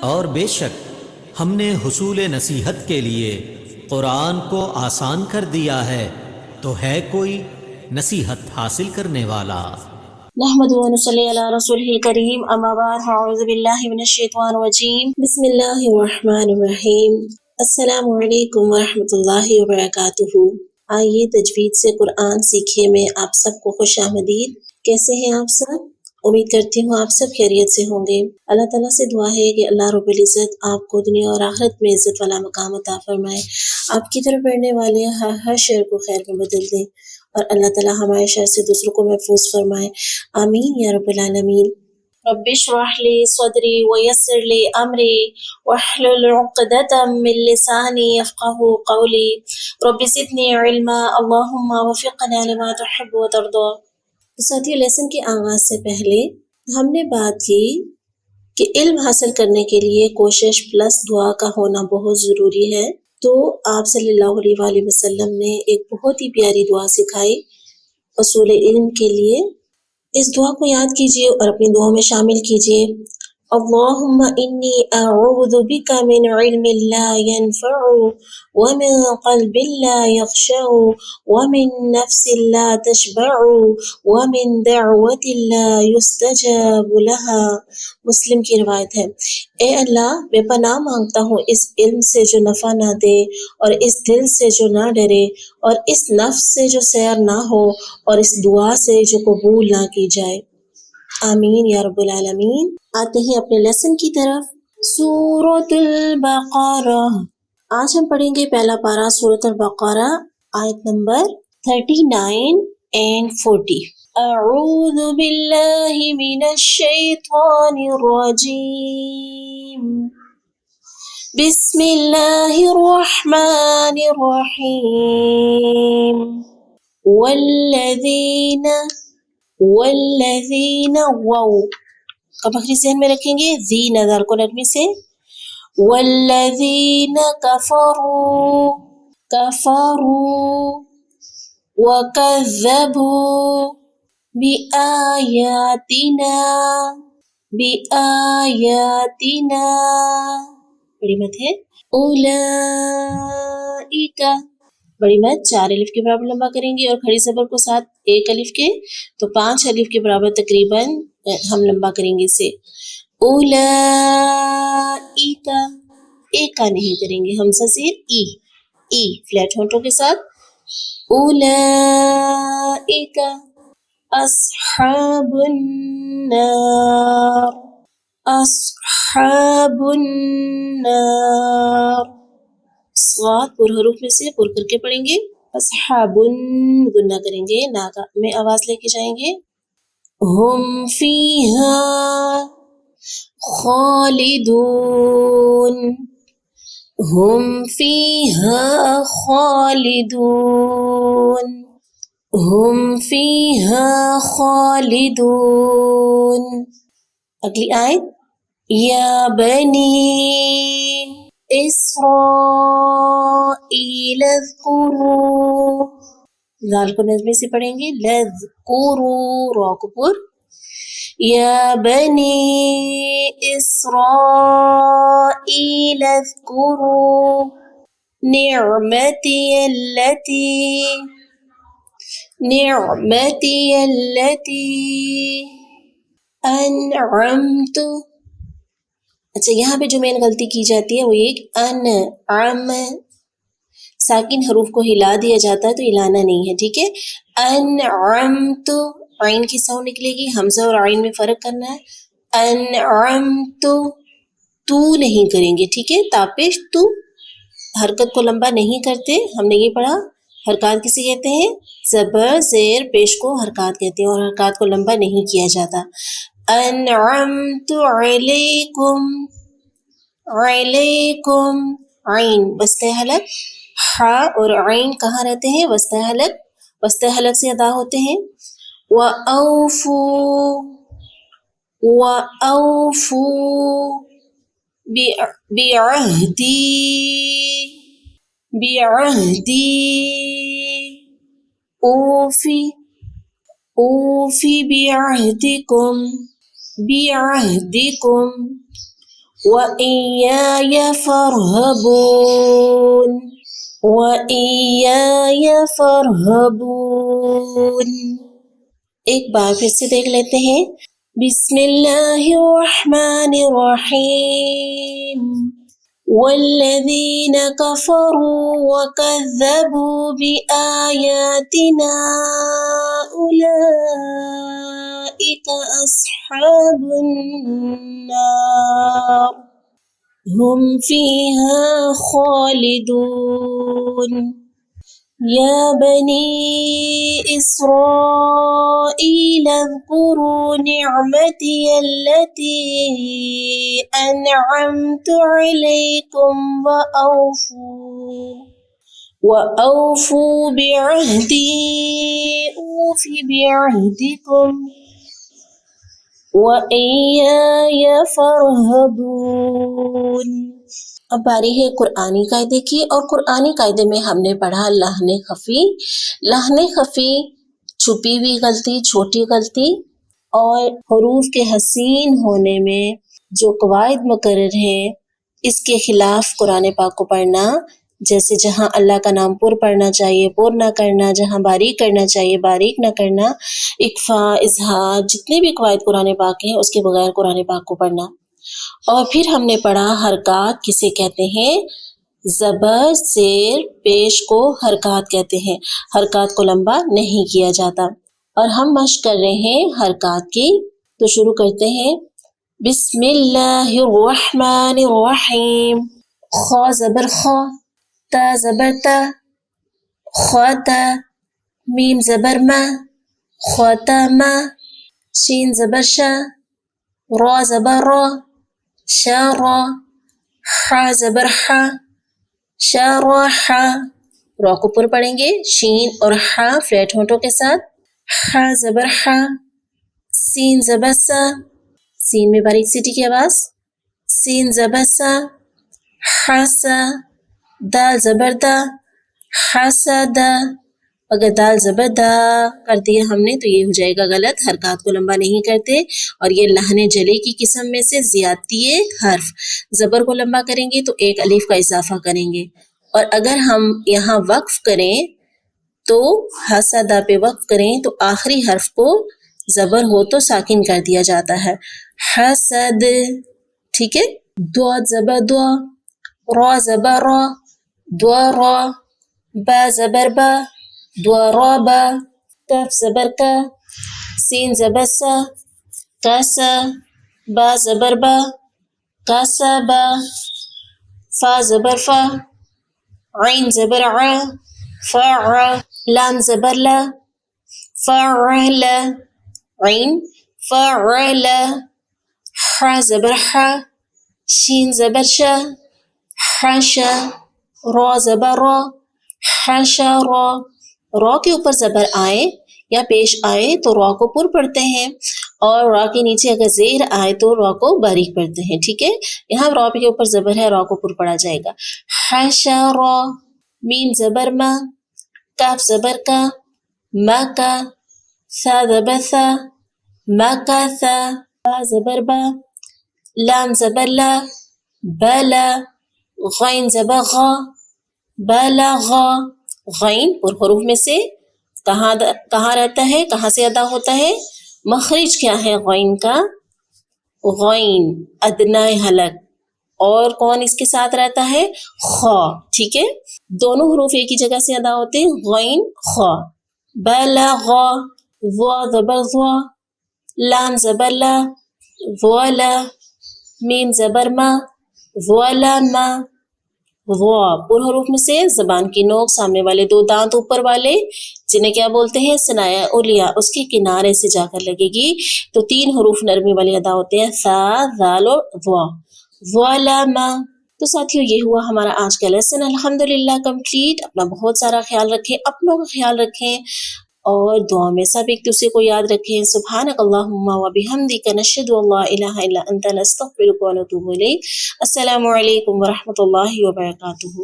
اور بے شک ہم نے حصول نصیحت کے لیے قرآن کو آسان کر دیا ہے، تو ہے کوئی نصیحت حاصل کرنے والا؟ نحمد و نصلی علی رسولہ الکریم، اما بعد، اعوذ باللہ من الشیطان الرجیم، بسم اللہ الرحمن الرحیم۔ السلام علیکم ورحمۃ اللہ وبرکاتہ۔ آئیے تجوید سے قرآن سیکھیے میں آپ سب کو خوش آمدید۔ کیسے ہیں آپ سب؟ امید کرتی ہوں آپ سب خیریت سے ہوں گے۔ اللہ تعالیٰ سے دعا ہے کہ اللہ رب العزت آپ کو دنیا اور آخرت میں عزت والا مقام عطا فرمائے، آپ کی طرف بڑھنے والے ہر شر کو خیر میں بدل دے، اور اللہ تعالیٰ ہمارے شر سے دوسروں کو محفوظ فرمائے، آمین یا رب العالمین۔ رب اشرح لی صدری ویسر لی امری واحلل عقدۃ من لسانی یفقهوا قولی رب زدنی علما اللہم وفقنا لما تحب وترضى۔ ساتھیو، لیسن کے آغاز سے پہلے ہم نے بات کی کہ علم حاصل کرنے کے لیے کوشش پلس دعا کا ہونا بہت ضروری ہے، تو آپ صلی اللہ علیہ وآلہ وسلم نے ایک بہت ہی پیاری دعا سکھائی حصول علم کے لیے۔ اس دعا کو یاد کیجیے اور اپنی دعاؤں میں شامل کیجیے۔ اللہم انی اعوذ بک من علم لا ينفع ومن قلب لا يخشع ومن نفس لا تشبع ومن دعوت لا يستجاب لها۔ مسلم کی روایت ہے، اے اللہ، میں پناہ مانگتا ہوں اس علم سے جو نفع نہ دے، اور اس دل سے جو نہ ڈرے، اور اس نفس سے جو سیر نہ ہو، اور اس دعا سے جو قبول نہ کی جائے، آمین یا رب العالمین۔ آتے ہیں اپنے لیسن کی طرف۔ سورۃ البقرہ، آج ہم پڑھیں گے پہلا پارہ سورۃ البقرہ، آیت نمبر 39 and 40۔ اعوذ باللہ من الشیطان الرجیم، بسم اللہ الرحمن الرحیم۔ والذین واو اب آخری ذہن میں رکھیں گے، زین ذال کو نرمی سے، والذین کفروا وکذبوا بآیاتنا بڑی مت ہے، اولئک بڑی مت 4 الف کے برابر لمبا کریں گے، اور کھڑی زبر کو ساتھ 1 الف کے، تو 5 الف کے برابر تقریباً ہم لمبا کریں گے اسے۔ اولئک، ایک کا نہیں کریں گے، ہمزہ زیر ای فلیٹ ہونٹوں کے ساتھ۔ اولئک اصحاب النار، اصحاب النار، صاد پر حروف میں سے پر کر کے پڑھیں گے، اصحابن گنہ کریں گے، نا میں آواز لے کے جائیں گے۔ ہم فیہا خالدون، ہم فیہا خالدون، ہم فیہا خالدون۔ اگلی آیت، یا بنی اسرائیل اذکروا، ذال کو نظمی سے پڑھیں گے، لذکروا، را کو پر، یا بنی اسرائیل اذکروا نعمتی التی انعمت۔ اچھا، یہاں پہ جو مین غلطی کی جاتی ہے وہ یہ کہ انعم، ساکن حروف کو ہلا دیا جاتا ہے، تو ہلانا نہیں ہے، ٹھیک ہے۔ انعمت، عین کی ساؤنڈ نکلے گی، حمزہ اور عین میں فرق کرنا ہے۔ انعمت، تو نہیں کریں گے، ٹھیک ہے، تاپش تو، حرکت کو لمبا نہیں کرتے، ہم نے یہ پڑھا۔ حرکات کسے کہتے ہیں؟ زبر زیر پیش کو حرکات کہتے ہیں، اور حرکات کو لمبا نہیں کیا جاتا۔ انعمت علیکم، علیکم، عین وسط حلق، ہا اور عین کہاں رہتے ہیں؟ وسط حلق، وسط حلق سے ادا ہوتے ہیں۔ وَأَوْفُوا بِعَهْدِي أوفي بعهدكم وَإِيَّايَ فَارْهَبُونَ وَإِيَّايَ فَارْهَبُونَ۔ ایک بار پھر سے دیکھ لیتے ہیں۔ بسم اللہ الرحمن الرحیم۔ والذین کفروا وکذبوا بآیاتنا اولئک اصحاب النار ہم فیہا خالدون۔ یا بنی اسرائیل اذکروا نعمتی التي انعمت علیکم وأوفوا بعہدی اوف بعہدکم وإیای فارہبون۔ اب باری ہے قرآنی قاعدے کی، اور قرآنی قاعدے میں ہم نے پڑھا لحن خفی۔ لحن خفی چھپی ہوئی غلطی، چھوٹی غلطی، اور حروف کے حسین ہونے میں جو قواعد مقرر ہیں اس کے خلاف قرآن پاک کو پڑھنا، جیسے جہاں اللہ کا نام پر پڑھنا چاہیے پر نہ کرنا، جہاں باریک کرنا چاہیے باریک نہ کرنا، اکفا، اظہار، جتنے بھی قواعد قرآن پاک ہیں اس کے بغیر قرآن پاک کو پڑھنا۔ اور پھر ہم نے پڑھا حرکات کسے کہتے ہیں؟ زبر زیر پیش کو حرکات کہتے ہیں، حرکات کو لمبا نہیں کیا جاتا۔ اور ہم مشق کر رہے ہیں حرکات کی، تو شروع کرتے ہیں۔ بسم اللہ الرحمن الرحیم۔ خا زبر خا، تا زبر تا، خواتا، میم زبر ما، خواتاما، شین زبر شا، را زبر را، شا را، حا زبر حا، شا را حا۔ را کو پر پڑھیں گے، شین اور حا فلیٹ ہونٹوں کے ساتھ۔ حا زبر حا، سین زبر سا، سین میں باریک سیٹی کی آواز، سین زبر سا، حا سا، دال زبر دا، حا سا دا۔ اگر دال زبر دا کر دیا ہم نے تو یہ ہو جائے گا غلط، حرکات کو لمبا نہیں کرتے، اور یہ لہن جلے کی قسم میں سے زیادتی حرف۔ زبر کو لمبا کریں گے تو ایک الف کا اضافہ کریں گے، اور اگر ہم یہاں وقف کریں تو حسدا پہ وقف کریں تو آخری حرف کو زبر ہو تو ساکن کر دیا جاتا ہے، حسد، ٹھیک ہے۔ دعا زبر دعا، را زبر را، دعا را، با زبر با، دعا را با، کف زبر کا، سین زبر سا، کاسا، با زبر با، کاسا با، فا زبر فا، عین زبر ع، فا، لام زبر لا، فاعل، عین فاعل، حا زبر حا، شین زبر شا، حاشا، را زبر را، حاشا را۔ را کے اوپر زبر آئے یا پیش آئے تو را کو پر پڑھتے ہیں، اور را کے نیچے اگر زیر آئے تو را کو باریک پڑھتے ہیں، ٹھیک ہے۔ یہاں را کے اوپر زبر ہے، را کو پر پڑھا جائے گا۔ حاشا را، میم زبر ما، کاف زبر کا، ما کا، ثا زبر ثا، ما کا ثا، با زبر با، لام زبر لا، بالا، غین زبر غا، بالا غا۔ غین پر حروف میں سے کہاں رہتا ہے، کہاں سے ادا ہوتا ہے؟ مخرج کیا ہے غین کا؟ غین ادنی حلق، اور کون اس کے ساتھ رہتا ہے؟ خا، ٹھیک ہے۔ دونوں حروف ایک ہی جگہ سے ادا ہوتے ہیں، غین خا۔ بلغا، وا زبر وا، لام زبر لا، والا، میم زبر ما، والاما۔ وا پر حروف میں سے زبان کی نوک، سامنے والے دو دانت اوپر والے جنہیں کیا بولتے ہیں؟ ثنایا علیہ، اس کے کنارے سے جا کر لگے گی تو تین حروف نرمی والے ادا ہوتے ہیں، ثا، ذال اور وا، والاما۔ تو ساتھیو یہ ہوا ہمارا آج کا لیسن، الحمدللہ کمپلیٹ۔ اپنا بہت سارا خیال رکھیں، اپنوں کا خیال رکھیں، اور دعا میں سب ایک دوسرے کو یاد رکھیں۔ سبحانک اللہم و بحمدک، نشہد ان لا الہ الا انت، نستغفرک و نتوب الیک۔ السلام علیکم و رحمۃ اللہ وبرکاتہ۔